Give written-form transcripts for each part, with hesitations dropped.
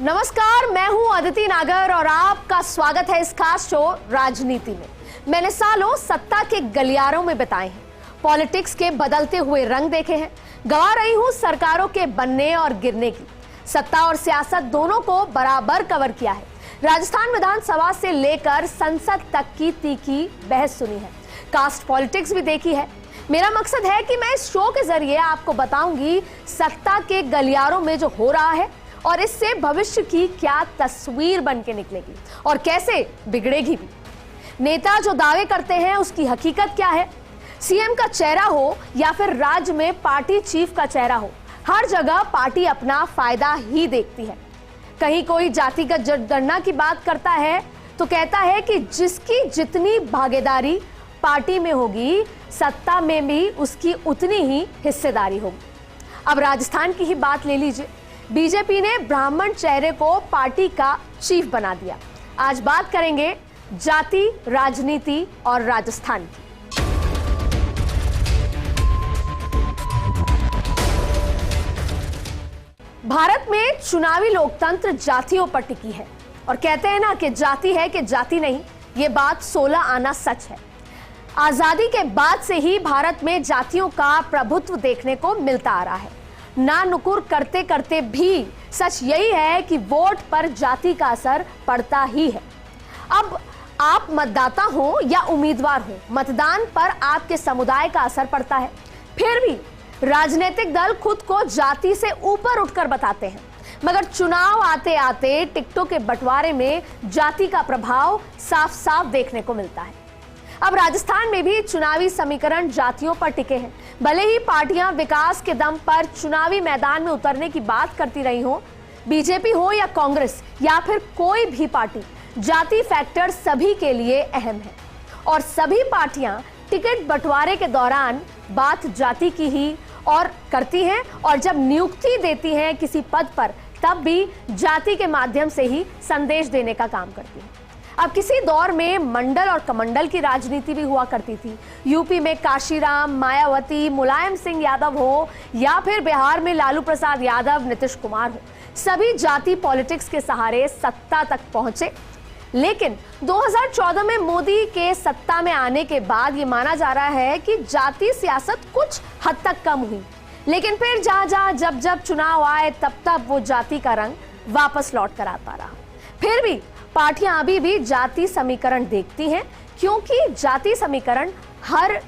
नमस्कार, मैं हूं अदिति नागर और आपका स्वागत है इस खास शो राजनीति में। मैंने सालों सत्ता के गलियारों में बिताए हैं, पॉलिटिक्स के बदलते हुए रंग देखे हैं, गवा रही हूं सरकारों के बनने और गिरने की। सत्ता और सियासत दोनों को बराबर कवर किया है। राजस्थान विधानसभा से लेकर संसद तक की तीखी बहस सुनी है, कास्ट पॉलिटिक्स भी देखी है। मेरा मकसद है कि मैं इस शो के जरिए आपको बताऊंगी सत्ता के गलियारों में जो हो रहा है और इससे भविष्य की क्या तस्वीर बन के निकलेगी और कैसे बिगड़ेगी भी। नेता जो दावे करते हैं उसकी हकीकत क्या है, सीएम का चेहरा हो या फिर राज्य में पार्टी चीफ का चेहरा हो, हर जगह पार्टी अपना फायदा ही देखती है। कहीं कोई जातिगत जनगणना की बात करता है तो कहता है कि जिसकी जितनी भागीदारी पार्टी में होगी, सत्ता में भी उसकी उतनी ही हिस्सेदारी होगी। अब राजस्थान की ही बात ले लीजिए। बीजेपी ने ब्राह्मण चेहरे को पार्टी का चीफ बना दिया। आज बात करेंगे जाति, राजनीति और राजस्थान की। भारत में चुनावी लोकतंत्र जातियों पर टिकी है और कहते हैं ना कि जाति है कि जाति नहीं, ये बात 16 आना सच है। आजादी के बाद से ही भारत में जातियों का प्रभुत्व देखने को मिलता आ रहा है। ना नुकुर करते करते भी सच यही है कि वोट पर जाति का असर पड़ता ही है। अब आप मतदाता हो या उम्मीदवार हो, मतदान पर आपके समुदाय का असर पड़ता है। फिर भी राजनीतिक दल खुद को जाति से ऊपर उठकर बताते हैं, मगर चुनाव आते आते टिकटों के बंटवारे में जाति का प्रभाव साफ साफ देखने को मिलता है। अब राजस्थान में भी चुनावी समीकरण जातियों पर टिके हैं। भले ही पार्टियां विकास के दम पर चुनावी मैदान में उतरने की बात करती रही हो, बीजेपी हो या कांग्रेस या फिर कोई भी पार्टी, जाति फैक्टर सभी के लिए अहम है और सभी पार्टियां टिकट बंटवारे के दौरान बात जाति की ही और करती हैं और जब नियुक्ति देती हैं किसी पद पर, तब भी जाति के माध्यम से ही संदेश देने का काम करती है। अब किसी दौर में मंडल और कमंडल की राजनीति भी हुआ करती थी। यूपी में काशीराम, मायावती, मुलायम सिंह यादव हो या फिर बिहार में लालू प्रसाद यादव, नीतीश कुमार हो, सभी जाति पॉलिटिक्स के सहारे सत्ता तक पहुंचे। लेकिन 2014 में मोदी के सत्ता में आने के बाद ये माना जा रहा है कि जाति सियासत कुछ हद तक कम हुई, लेकिन फिर जहां जब जब चुनाव आए तब वो जाति का रंग वापस लौट कर आता रहा। फिर भी पार्टियां अभी भी जाति समीकरण देखती हैं, क्योंकि जाति समीकरण हर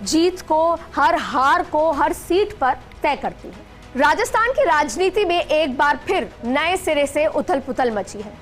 जीत को, हर हार को, हर सीट पर तय करती है। राजस्थान की राजनीति में एक बार फिर नए सिरे से उथल पुथल मची है।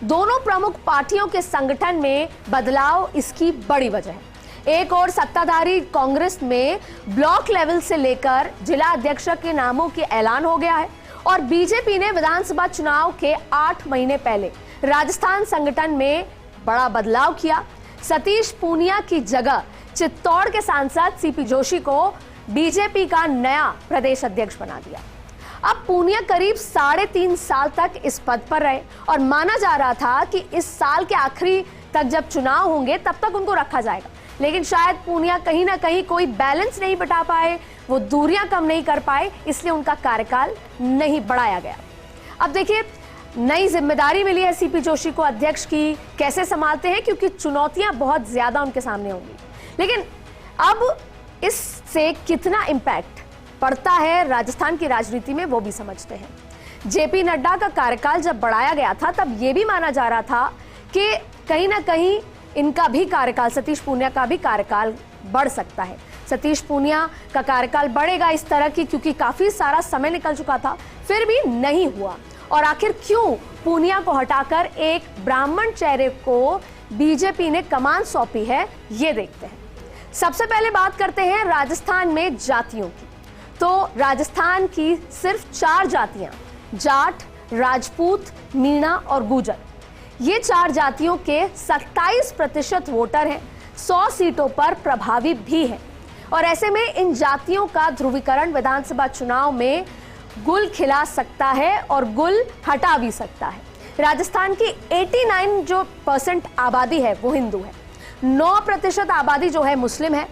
दोनों प्रमुख पार्टियों के संगठन में बदलाव इसकी बड़ी वजह है। एक और सत्ताधारी कांग्रेस में ब्लॉक लेवल से लेकर जिला अध्यक्ष के नामों के ऐलान हो गया है और बीजेपी ने विधानसभा चुनाव के 8 महीने पहले राजस्थान संगठन में बड़ा बदलाव किया। सतीश पूनिया की जगह चित्तौड़ के सांसद सीपी जोशी को बीजेपी का नया प्रदेश अध्यक्ष बना दिया। अब पूनिया करीब 3.5 साल तक इस पद पर रहे और माना जा रहा था कि इस साल के आखिरी तक जब चुनाव होंगे तब तक उनको रखा जाएगा, लेकिन शायद पूनिया कहीं ना कहीं कोई बैलेंस नहीं बिठा पाए, वो दूरियां कम नहीं कर पाए, इसलिए उनका कार्यकाल नहीं बढ़ाया गया। अब देखिए, नई जिम्मेदारी मिली है सीपी जोशी को अध्यक्ष की, कैसे संभालते हैं, क्योंकि चुनौतियां बहुत ज्यादा उनके सामने होंगी। लेकिन अब इससे कितना इम्पैक्ट पड़ता है राजस्थान की राजनीति में, वो भी समझते हैं। जेपी नड्डा का कार्यकाल जब बढ़ाया गया था तब यह भी माना जा रहा था कि कहीं ना कहीं इनका भी कार्यकाल, सतीश पूनिया का भी कार्यकाल बढ़ सकता है। सतीश पूनिया का कार्यकाल बढ़ेगा इस तरह की, क्योंकि काफी सारा समय निकल चुका था, फिर भी नहीं हुआ। और आखिर क्यों पूनिया को हटाकर एक ब्राह्मण चेहरे को बीजेपी ने कमान सौंपी है, ये देखते हैं। सबसे पहले बात करते हैं राजस्थान में जातियों की। तो राजस्थान की सिर्फ 4 जातियां, जाट, राजपूत, मीणा और गुर्जर, ये 4 जातियों के 27% वोटर हैं, 100 सीटों पर प्रभावी भी हैं। और ऐसे में इन जातियों का ध्रुवीकरण विधानसभा चुनाव में गुल खिला सकता है और गुल हटा भी सकता है। राजस्थान की 89% आबादी है वो हिंदू है, 9% आबादी जो है मुस्लिम है,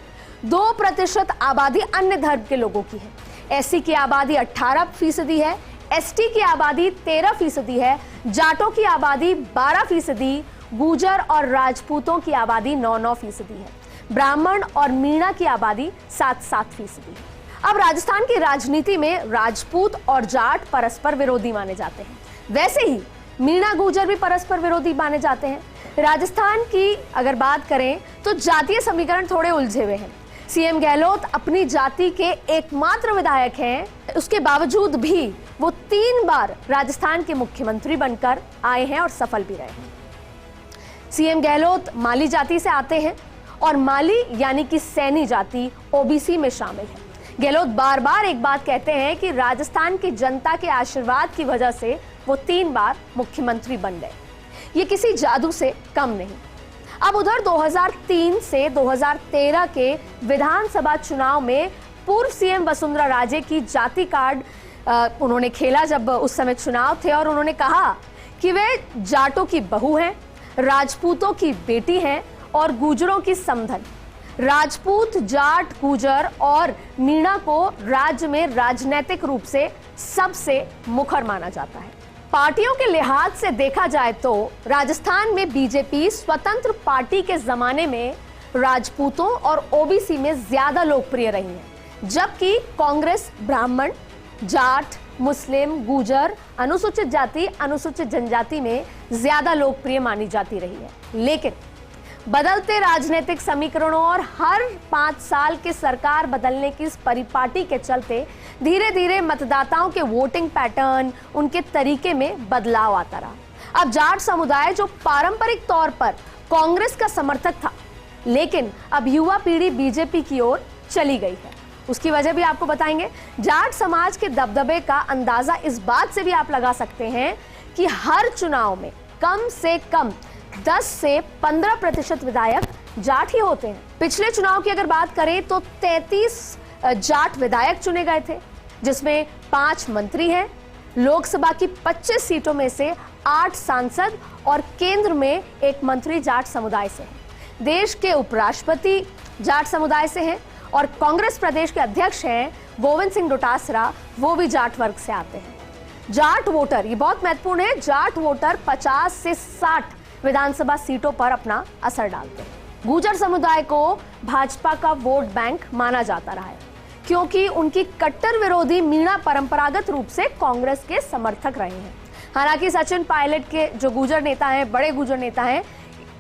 2% आबादी अन्य धर्म के लोगों की है। एससी की आबादी 18% है, एसटी की आबादी 13% है, जाटों की आबादी 12%, गुर्जर और राजपूतों की आबादी 9% है, ब्राह्मण और मीणा की आबादी 7% है। अब राजस्थान की राजनीति में राजपूत और जाट परस्पर विरोधी माने जाते हैं, वैसे ही मीणा गुर्जर भी परस्पर विरोधी माने जाते हैं। राजस्थान की अगर बात करें तो जातीय समीकरण थोड़े उलझे हुए हैं। सीएम गहलोत अपनी जाति के एकमात्र विधायक हैं, उसके बावजूद भी वो 3 बार राजस्थान के मुख्यमंत्री बनकर आए हैं और सफल भी रहे हैं। सीएम गहलोत माली जाति से आते हैं और माली यानी कि सैनी जाति ओबीसी में शामिल है। गहलोत बार बार एक बात कहते हैं कि राजस्थान की जनता के आशीर्वाद की वजह से वो 3 बार मुख्यमंत्री बन गए, ये किसी जादू से कम नहीं। अब उधर 2003 से 2013 के विधानसभा चुनाव में पूर्व सीएम वसुंधरा राजे की जाति कार्ड उन्होंने खेला जब उस समय चुनाव थे, और उन्होंने कहा कि वे जाटों की बहू हैं, राजपूतों की बेटी हैं और गुर्जरों की समधन। राजपूत, जाट, गुर्जर और मीणा को राज्य में राजनीतिक रूप से सबसे मुखर माना जाता है। पार्टियों के लिहाज से देखा जाए तो राजस्थान में बीजेपी स्वतंत्र पार्टी के जमाने में राजपूतों और ओबीसी में ज्यादा लोकप्रिय रही है, जबकि कांग्रेस ब्राह्मण, जाट, मुस्लिम, गुर्जर, अनुसूचित जाति, अनुसूचित जनजाति में ज्यादा लोकप्रिय मानी जाती रही है। लेकिन बदलते राजनीतिक समीकरणों और हर 5 साल के सरकार बदलने की इस परिपाटी के चलते धीरे धीरे मतदाताओं के वोटिंग पैटर्न, उनके तरीके में बदलाव आता रहा। अब जाट समुदाय जो पारंपरिक तौर पर कांग्रेस का समर्थक था, लेकिन अब युवा पीढ़ी बीजेपी की ओर चली गई है। उसकी वजह भी आपको बताएंगे। जाट समाज के दबदबे का अंदाजा इस बात से भी आप लगा सकते हैं कि हर चुनाव में कम से कम 10 से 15% विधायक जाट ही होते हैं। पिछले चुनाव की अगर बात करें तो 33 जाट विधायक चुने गए थे, जिसमें 5 मंत्री हैं। लोकसभा की 25 सीटों में से 8 सांसद और केंद्र में 1 मंत्री जाट समुदाय से हैं। देश के उपराष्ट्रपति जाट समुदाय से हैं और कांग्रेस प्रदेश के अध्यक्ष हैं गोविंद सिंह डोटासरा, वो भी जाट वर्ग से आते हैं। जाट वोटर, ये बहुत महत्वपूर्ण है, जाट वोटर 50 से 60 विधानसभा सीटों पर अपना असर डालते हैं। गुर्जर समुदाय को भाजपा का वोट बैंक माना जाता रहा है, क्योंकि उनकी कट्टर विरोधी मीणा परंपरागत रूप से कांग्रेस के समर्थक रहे हैं। हालांकि सचिन पायलट के जो गुर्जर नेता हैं, बड़े गुर्जर नेता हैं,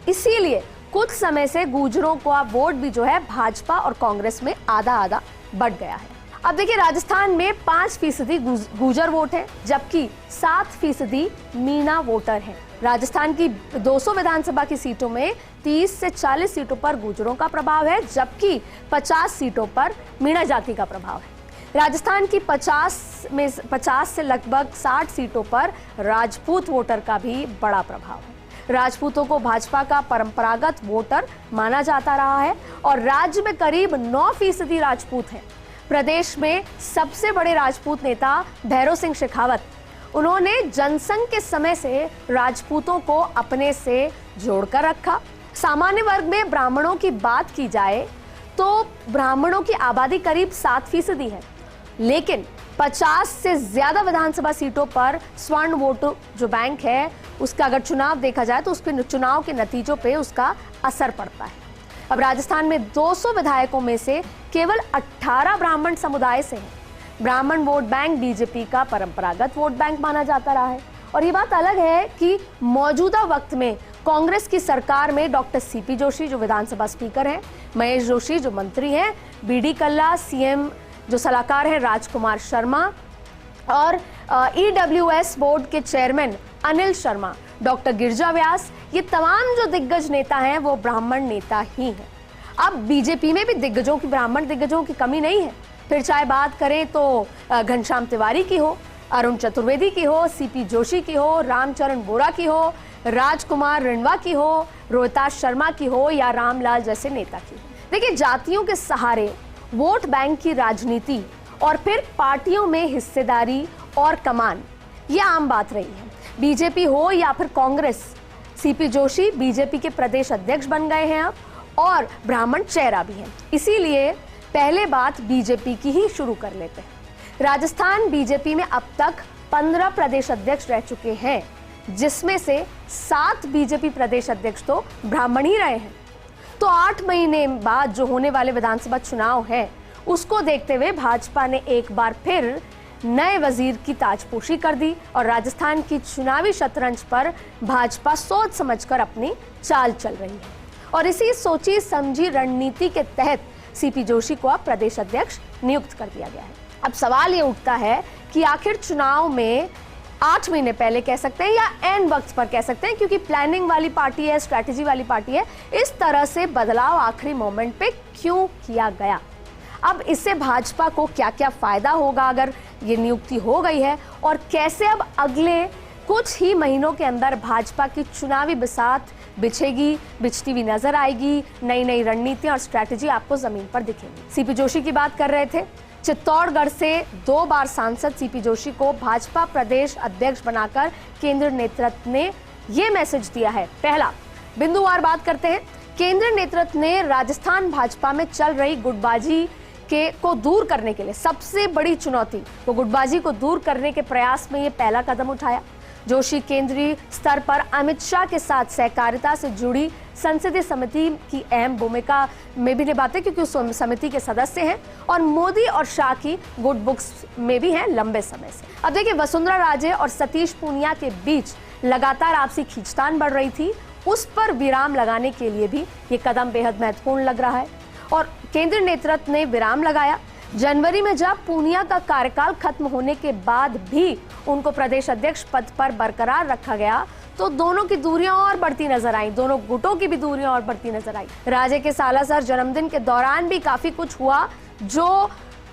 इसीलिए कुछ समय से गुर्जरों का वोट भी जो है भाजपा और कांग्रेस में आधा आधा बट गया है। अब देखिए, राजस्थान में 5% गुर्जर वोट है, जबकि 7% मीणा वोटर हैं। राजस्थान की 200 विधानसभा की सीटों में 30 से 40 सीटों पर गुर्जरों का प्रभाव है, जबकि 50 सीटों पर मीणा जाति का प्रभाव है। राजस्थान की 50 से लगभग 60 सीटों पर राजपूत वोटर का भी बड़ा प्रभाव है। राजपूतों को भाजपा का परंपरागत वोटर माना जाता रहा है और राज्य में करीब 9% राजपूत हैं। प्रदेश में सबसे बड़े राजपूत नेता भैरव सिंह शेखावत, उन्होंने जनसंघ के समय से राजपूतों को अपने से जोड़कर रखा। सामान्य वर्ग में ब्राह्मणों की बात की जाए तो ब्राह्मणों की आबादी करीब 7% है, लेकिन 50 से ज्यादा विधानसभा सीटों पर स्वर्ण वोट जो बैंक है, उसका अगर चुनाव देखा जाए तो उसके चुनाव के नतीजों पे उसका असर पड़ता है। अब राजस्थान में 200 विधायकों में से केवल 18 ब्राह्मण समुदाय से हैं। ब्राह्मण वोट बैंक बीजेपी का परंपरागत वोट बैंक माना जाता रहा है। और ये बात अलग है कि मौजूदा वक्त में कांग्रेस की सरकार में डॉक्टर सीपी जोशी जो विधानसभा स्पीकर हैं, महेश जोशी जो मंत्री हैं, बीडी कल्ला सीएम जो सलाहकार हैं राजकुमार शर्मा, और ईडब्ल्यूएस बोर्ड के चेयरमैन अनिल शर्मा, डॉक्टर गिरजा व्यास, ये तमाम जो दिग्गज नेता हैं वो ब्राह्मण नेता ही हैं। अब बीजेपी में भी दिग्गजों की, ब्राह्मण दिग्गजों की कमी नहीं है। फिर चाहे बात करें तो घनश्याम तिवारी की हो, अरुण चतुर्वेदी की हो, सीपी जोशी की हो, रामचरण बोरा की हो, राजकुमार रिणवा की हो, रोहिताश शर्मा की हो या रामलाल जैसे नेता की। देखिए, जातियों के सहारे वोट बैंक की राजनीति और फिर पार्टियों में हिस्सेदारी और कमान, ये आम बात रही है। बीजेपी हो या फिर कांग्रेस, सीपी जोशी बीजेपी के प्रदेश अध्यक्ष बन गए हैं अब, और ब्राह्मण चेहरा भी हैं। इसीलिए पहले बात बीजेपी की ही शुरू कर लेते हैं। राजस्थान बीजेपी में अब तक 15 प्रदेश अध्यक्ष रह चुके हैं, जिसमें से 7 बीजेपी प्रदेश अध्यक्ष तो ब्राह्मण ही रहे हैं। तो 8 महीने बाद जो होने वाले विधानसभा चुनाव है, उसको देखते हुए भाजपा ने एक बार फिर नए वजीर की ताजपोशी कर दी और राजस्थान की चुनावी शतरंज पर भाजपा सोच समझकर अपनी चाल चल रही है। और इसी सोची समझी रणनीति के तहत सीपी जोशी को अब प्रदेश अध्यक्ष नियुक्त कर दिया गया है। अब सवाल ये उठता है कि आखिर चुनाव में 8 महीने पहले कह सकते हैं या एंड वक्त पर कह सकते हैं, क्योंकि प्लानिंग वाली पार्टी है, स्ट्रैटेजी वाली पार्टी है, इस तरह से बदलाव आखिरी मोमेंट पे क्यों किया गया? अब इससे भाजपा को क्या क्या फायदा होगा अगर ये नियुक्ति हो गई है, और कैसे अब अगले कुछ ही महीनों के अंदर भाजपा की चुनावी बिसात बिछती हुई नजर आएगी, नई नई रणनीति और स्ट्रैटेजी आपको जमीन पर दिखेगी। सीपी जोशी की बात कर रहे थे। चित्तौड़गढ़ से 2 बार सांसद सीपी जोशी को भाजपा प्रदेश अध्यक्ष बनाकर केंद्र नेतृत्व ने यह मैसेज दिया है। पहला, बिंदुवार बात करते हैं। केंद्र नेतृत्व ने राजस्थान भाजपा में चल रही गुटबाजी को दूर करने के लिए सबसे बड़ी चुनौती, वो गुटबाजी को दूर करने के प्रयास में ये पहला कदम उठाया। जोशी केंद्रीय स्तर पर अमित शाह के साथ सहकारिता से जुड़ी संसदीय समिति की अहम भूमिका में भी निभाते, क्योंकि उस समिति के सदस्य हैं, और मोदी और शाह की गुड बुक्स में भी हैं लंबे समय से। अब देखिए, वसुंधरा राजे और सतीश पूनिया के बीच लगातार आपसी खींचतान बढ़ रही थी, उस पर विराम लगाने के लिए भी ये कदम बेहद महत्वपूर्ण लग रहा है और केंद्र नेतृत्व ने विराम लगाया। जनवरी में जब पूनिया का कार्यकाल खत्म होने के बाद भी उनको प्रदेश अध्यक्ष पद पर बरकरार रखा गया, तो दोनों की दूरियां और बढ़ती नजर आई, दोनों गुटों की भी दूरियां और बढ़ती नजर आई। राजे के सालासर जन्मदिन के दौरान भी काफी कुछ हुआ जो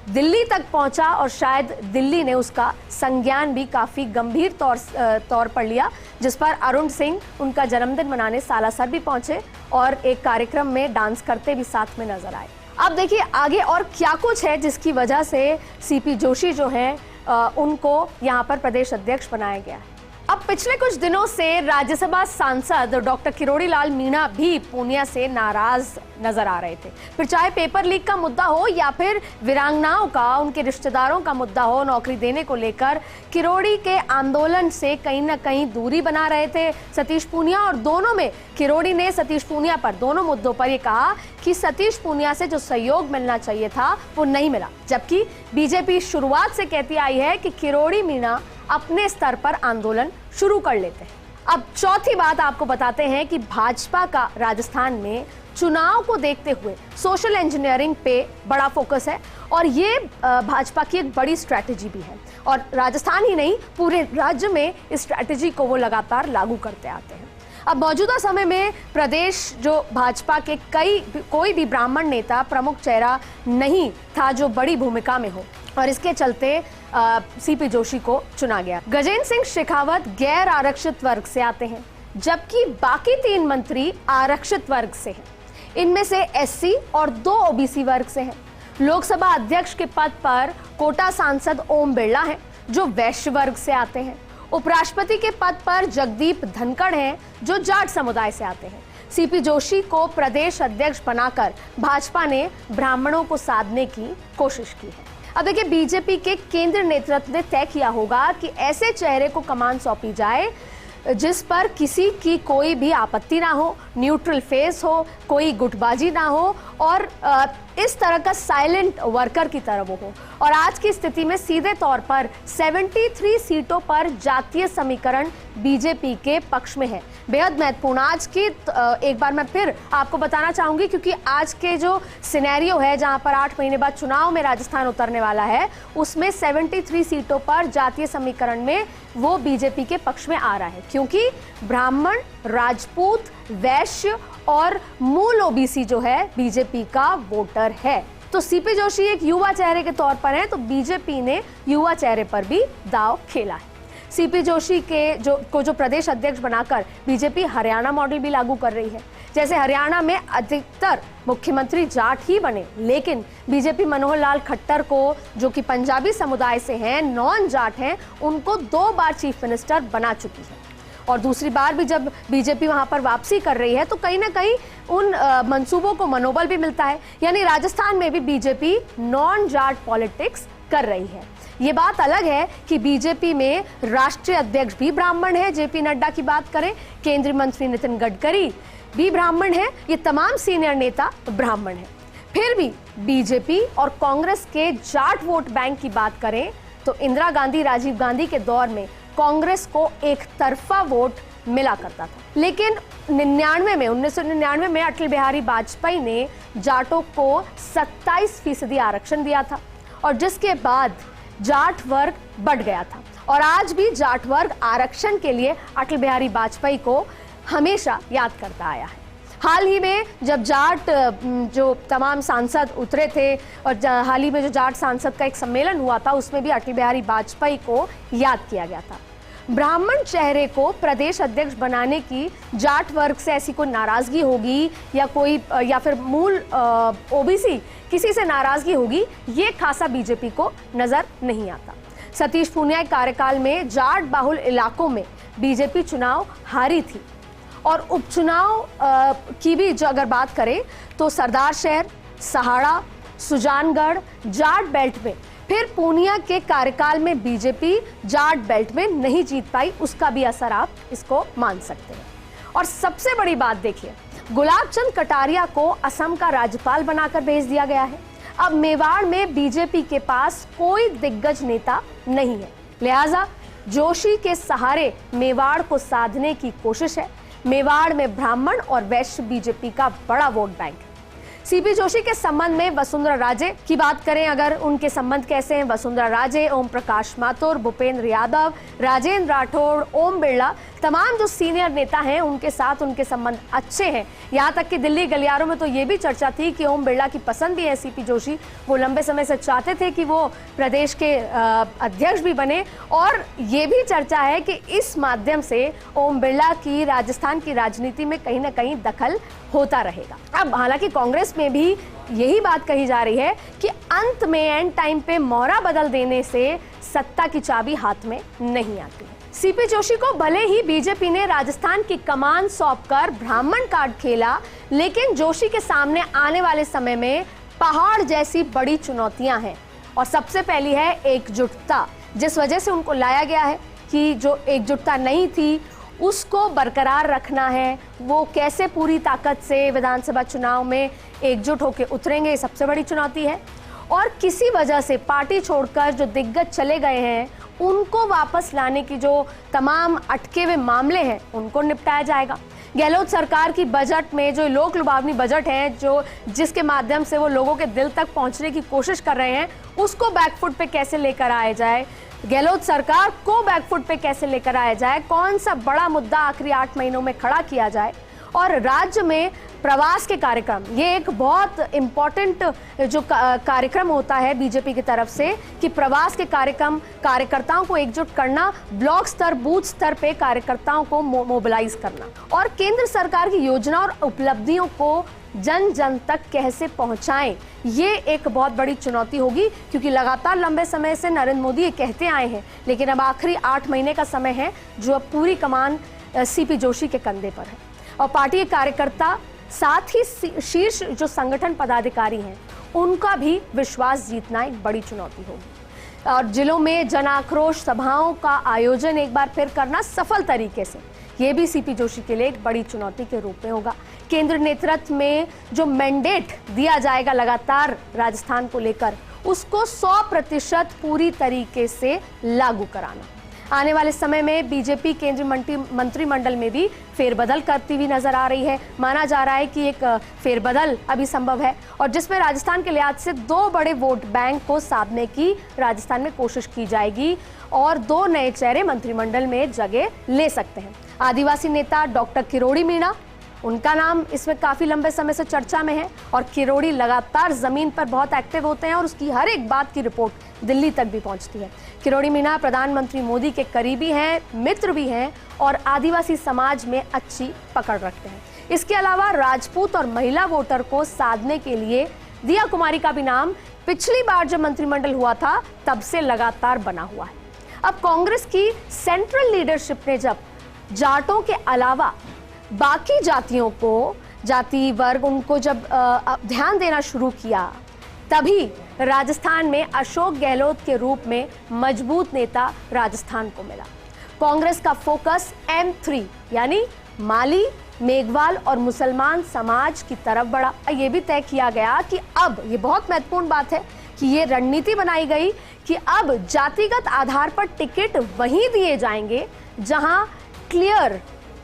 दिल्ली तक पहुंचा और शायद दिल्ली ने उसका संज्ञान भी काफी गंभीर तौर पर लिया, जिस पर अरुण सिंह उनका जन्मदिन मनाने सालासर भी पहुंचे और एक कार्यक्रम में डांस करते भी साथ में नजर आए। अब देखिए आगे और क्या कुछ है जिसकी वजह से सीपी जोशी जो हैं उनको यहाँ पर प्रदेश अध्यक्ष बनाया गया है। अब पिछले कुछ दिनों से राज्यसभा सांसद डॉक्टर किरोड़ी लाल मीणा भी पूनिया से नाराज नजर आ रहे थे। फिर चाहे पेपर लीक का मुद्दा हो या फिर वीरांगनाओं का, उनके रिश्तेदारों का मुद्दा हो, नौकरी देने को लेकर किरोड़ी के आंदोलन से कहीं ना कहीं दूरी बना रहे थे सतीश पूनिया, और दोनों में किरोड़ी ने सतीश पूनिया पर दोनों मुद्दों पर यह कहा कि सतीश पूनिया से जो सहयोग मिलना चाहिए था वो नहीं मिला, जबकि बीजेपी शुरुआत से कहती आई है कि किरोड़ी मीणा अपने स्तर पर आंदोलन शुरू कर लेते हैं। अब चौथी बात आपको बताते हैं कि भाजपा का राजस्थान में चुनाव को देखते हुए सोशल इंजीनियरिंग पे बड़ा फोकस है और ये भाजपा की एक बड़ी स्ट्रैटेजी भी है, और राजस्थान ही नहीं पूरे राज्य में इस स्ट्रैटेजी को वो लगातार लागू करते आते हैं। अब मौजूदा समय में प्रदेश जो भाजपा के कोई भी ब्राह्मण नेता, प्रमुख चेहरा नहीं था जो बड़ी भूमिका में हो, और इसके चलते सीपी जोशी को चुना गया। गजेंद्र सिंह शेखावत गैर आरक्षित वर्ग से आते हैं, जबकि बाकी 3 मंत्री आरक्षित वर्ग से हैं। इनमें से एससी और 2 ओबीसी वर्ग से हैं। लोकसभा अध्यक्ष के पद पर कोटा सांसद ओम बिरला हैं जो वैश्य वर्ग से आते हैं। उपराष्ट्रपति के पद पर जगदीप धनखड़ हैं जो जाट समुदाय से आते हैं। सीपी जोशी को प्रदेश अध्यक्ष बनाकर भाजपा ने ब्राह्मणों को साधने की कोशिश की है। अब देखिए, बीजेपी के केंद्र नेतृत्व ने तय किया होगा कि ऐसे चेहरे को कमान सौंपी जाए जिस पर किसी की कोई भी आपत्ति ना हो, न्यूट्रल फेस हो, कोई गुटबाजी ना हो और इस तरह का साइलेंट वर्कर की तरह वो हो। और आज की स्थिति में सीधे तौर पर 73 सीटों पर जातीय समीकरण बीजेपी के पक्ष में है। बेहद महत्वपूर्ण आज की एक बार मैं फिर आपको बताना चाहूंगी, क्योंकि आज के जो सिनेरियो है जहां पर 8 महीने बाद चुनाव में राजस्थान उतरने वाला है, उसमें 73 सीटों पर जातीय समीकरण में वो बीजेपी के पक्ष में आ रहा है, क्योंकि ब्राह्मण, राजपूत, वैश्य और मूल ओबीसी जो है बीजेपी का वोटर है। तो सीपी जोशी एक युवा चेहरे के तौर पर है, तो बीजेपी ने युवा चेहरे पर भी दांव खेला है। सीपी जोशी के जो प्रदेश अध्यक्ष बनाकर बीजेपी हरियाणा मॉडल भी लागू कर रही है। जैसे हरियाणा में अधिकतर मुख्यमंत्री जाट ही बने, लेकिन बीजेपी मनोहर लाल खट्टर को, जो कि पंजाबी समुदाय से हैं, नॉन जाट हैं, उनको 2 बार चीफ मिनिस्टर बना चुकी है। और दूसरी बार भी जब बीजेपी वहां पर वापसी कर रही है तो कहीं ना कहीं उन मंसूबों को मनोबल भी मिलता है। यानी राजस्थान में भी बीजेपी नॉन जाट पॉलिटिक्स कर रही है। ये बात अलग है कि बीजेपी में राष्ट्रीय अध्यक्ष भी ब्राह्मण है, जेपी नड्डा की बात करें, केंद्रीय मंत्री नितिन गडकरी भी ब्राह्मण है, ये तमाम सीनियर नेता ब्राह्मण हैं। फिर भी बीजेपी और कांग्रेस के जाट वोट बैंक की बात करें तो इंदिरा गांधी, राजीव गांधी के दौर में कांग्रेस को एक तरफा वोट मिला करता था, लेकिन 1999 में अटल बिहारी वाजपेयी ने जाटों को 27% आरक्षण दिया था और जिसके बाद जाट वर्ग बढ़ गया था। और आज भी जाट वर्ग आरक्षण के लिए अटल बिहारी वाजपेयी को हमेशा याद करता आया है। हाल ही में जब जाट जो तमाम सांसद उतरे थे और हाल ही में जो जाट सांसद का एक सम्मेलन हुआ था उसमें भी अटल बिहारी वाजपेयी को याद किया गया था। ब्राह्मण चेहरे को प्रदेश अध्यक्ष बनाने की जाट वर्ग से ऐसी कोई नाराजगी होगी या फिर मूल ओबीसी किसी से नाराजगी होगी, ये खासा बीजेपी को नजर नहीं आता। सतीश पूनिया के कार्यकाल में जाट बाहुल इलाकों में बीजेपी चुनाव हारी थी और उपचुनाव की भी जो अगर बात करें तो सरदार शहर, सहाड़ा, सुजानगढ़ जाट बेल्ट में, फिर पूनिया के कार्यकाल में बीजेपी जाट बेल्ट में नहीं जीत पाई, उसका भी असर आप इसको मान सकते हैं। और सबसे बड़ी बात देखिए, गुलाब चंद कटारिया को असम का राज्यपाल बनाकर भेज दिया गया है। अब मेवाड़ में बीजेपी के पास कोई दिग्गज नेता नहीं है, लिहाजा जोशी के सहारे मेवाड़ को साधने की कोशिश है। मेवाड़ में ब्राह्मण और वैश्य बीजेपी का बड़ा वोट बैंक है। सीपी जोशी के संबंध में वसुंधरा राजे की बात करें, अगर उनके संबंध कैसे हैं, वसुंधरा राजे, ओम प्रकाश माथुर, भूपेंद्र यादव, राजेंद्र राठौड़, ओम बिरला, तमाम जो सीनियर नेता हैं उनके साथ उनके संबंध अच्छे हैं। यहाँ तक कि दिल्ली गलियारों में तो ये भी चर्चा थी कि ओम बिरला की पसंद भी है सीपी जोशी, वो लंबे समय से चाहते थे कि वो प्रदेश के अध्यक्ष भी बने और ये भी चर्चा है कि इस माध्यम से ओम बिरला की राजस्थान की राजनीति में कहीं ना कहीं दखल होता रहेगा। अब हालांकि कांग्रेस में भी यही बात कही जा रही है कि अंत में एंड टाइम पे मोहरा बदल देने से सत्ता की चाबी हाथ में नहीं आती है। सीपी जोशी को भले ही बीजेपी ने राजस्थान की कमान सौंपकर ब्राह्मण कार्ड खेला, लेकिन जोशी के सामने आने वाले समय में पहाड़ जैसी बड़ी चुनौतियां हैं और सबसे पहली है एकजुटता, जिस वजह से उनको लाया गया है कि जो एकजुटता नहीं थी उसको बरकरार रखना है। वो कैसे पूरी ताकत से विधानसभा चुनाव में एकजुट होकर उतरेंगे, ये सबसे बड़ी चुनौती है। और किसी वजह से पार्टी छोड़कर जो दिग्गज चले गए हैं उनको वापस लाने की जो तमाम अटके हुए मामले हैं उनको निपटाया जाएगा। गहलोत सरकार की बजट में जो लोक लुभावनी बजट है, जो जिसके माध्यम से वो लोगों के दिल तक पहुंचने की कोशिश कर रहे हैं, उसको बैकफुट पे कैसे लेकर आया जाए, गहलोत सरकार को बैकफुट पे कैसे लेकर आया जाए, कौन सा बड़ा मुद्दा आखिरी 8 महीनों में खड़ा किया जाए। और राज्य में प्रवास के कार्यक्रम, ये एक बहुत इम्पोर्टेंट जो कार्यक्रम होता है बीजेपी की तरफ से कि प्रवास के कार्यक्रम, कार्यकर्ताओं को एकजुट करना, ब्लॉक स्तर, बूथ स्तर पे कार्यकर्ताओं को मोबिलाइज करना और केंद्र सरकार की योजना और उपलब्धियों को जन जन तक कैसे पहुंचाएं, ये एक बहुत बड़ी चुनौती होगी। क्योंकि लगातार लंबे समय से नरेंद्र मोदी ये कहते आए हैं, लेकिन अब आखिरी 8 महीने का समय है जो अब पूरी कमान सीपी जोशी के कंधे पर है और पार्टी के कार्यकर्ता साथ ही शीर्ष जो संगठन पदाधिकारी हैं उनका भी विश्वास जीतना एक बड़ी चुनौती होगी। और जिलों में जन आक्रोश सभाओं का आयोजन एक बार फिर करना सफल तरीके से, ये भी सीपी जोशी के लिए एक बड़ी चुनौती के रूप में होगा। केंद्र नेतृत्व में जो मैंडेट दिया जाएगा लगातार राजस्थान को लेकर, उसको 100% पूरी तरीके से लागू कराना। आने वाले समय में बीजेपी केंद्रीय मंत्रिमंडल में भी फेरबदल करती हुई नजर आ रही है। माना जा रहा है कि एक फेरबदल अभी संभव है और जिसमें राजस्थान के लिहाज से 2 बड़े वोट बैंक को साधने की राजस्थान में कोशिश की जाएगी और 2 नए चेहरे मंत्रिमंडल में जगह ले सकते हैं। आदिवासी नेता डॉक्टर किरोड़ी मीणा, उनका नाम इसमें काफी लंबे समय से चर्चा में है और किरोड़ी लगातार जमीन पर बहुत एक्टिव होते हैं और उसकी हर एक बात की रिपोर्ट दिल्ली तक भी पहुंचती है। किरोड़ी मीणा प्रधानमंत्री मोदी के करीबी हैं, मित्र भी हैं और आदिवासी समाज में अच्छी पकड़ रखते हैं। इसके अलावा राजपूत और महिला वोटर को साधने के लिए दिया कुमारी का भी नाम पिछली बार जब मंत्रिमंडल हुआ था तब से लगातार बना हुआ है। अब कांग्रेस की सेंट्रल लीडरशिप ने जब जाटों के अलावा बाकी जातियों को, जाति वर्ग, उनको जब ध्यान देना शुरू किया, तभी राजस्थान में अशोक गहलोत के रूप में मजबूत नेता राजस्थान को मिला। कांग्रेस का फोकस M3 यानी माली, मेघवाल और मुसलमान समाज की तरफ बढ़ा। ये भी तय किया गया कि अब, ये बहुत महत्वपूर्ण बात है कि ये रणनीति बनाई गई कि अब जातिगत आधार पर टिकट वहीं दिए जाएंगे जहां क्लियर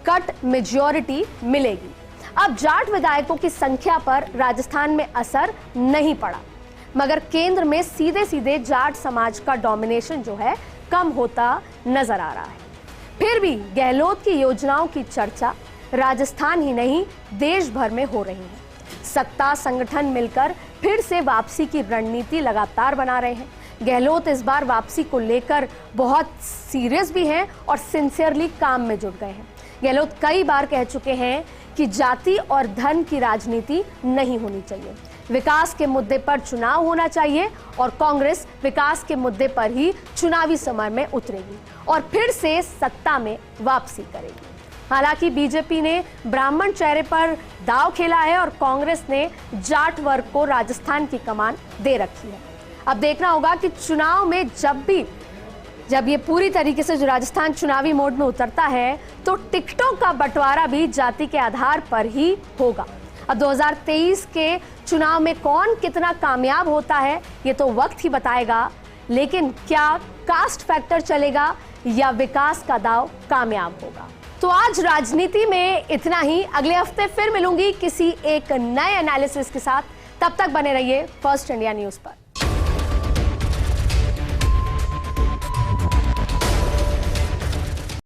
कट मेजॉरिटी मिलेगी। अब जाट विधायकों की संख्या पर राजस्थान में असर नहीं पड़ा, मगर केंद्र में सीधे सीधे जाट समाज का डोमिनेशन जो है कम होता नजर आ रहा है। फिर भी गहलोत की योजनाओं की चर्चा राजस्थान ही नहीं देश भर में हो रही है। सत्ता संगठन मिलकर फिर से वापसी की रणनीति लगातार बना रहे हैं। गहलोत इस बार वापसी को लेकर बहुत सीरियस भी हैं और सिंसियरली काम में जुट गए हैं। गहलोत कई बार कह चुके हैं कि जाति और धन की राजनीति नहीं होनी चाहिए, विकास के मुद्दे पर चुनाव होना चाहिए और कांग्रेस विकास के मुद्दे पर ही चुनावी समर में उतरेगी और फिर से सत्ता में वापसी करेगी। हालांकि बीजेपी ने ब्राह्मण चेहरे पर दांव खेला है और कांग्रेस ने जाट वर्ग को राजस्थान की कमान दे रखी है। अब देखना होगा कि चुनाव में जब ये पूरी तरीके से जो राजस्थान चुनावी मोड में उतरता है तो टिकटों का बंटवारा भी जाति के आधार पर ही होगा। अब 2023 के चुनाव में कौन कितना कामयाब होता है ये तो वक्त ही बताएगा, लेकिन क्या कास्ट फैक्टर चलेगा या विकास का दाव कामयाब होगा। तो आज राजनीति में इतना ही। अगले हफ्ते फिर मिलूंगी किसी एक नए एनालिसिस के साथ। तब तक बने रहिए फर्स्ट इंडिया न्यूज पर।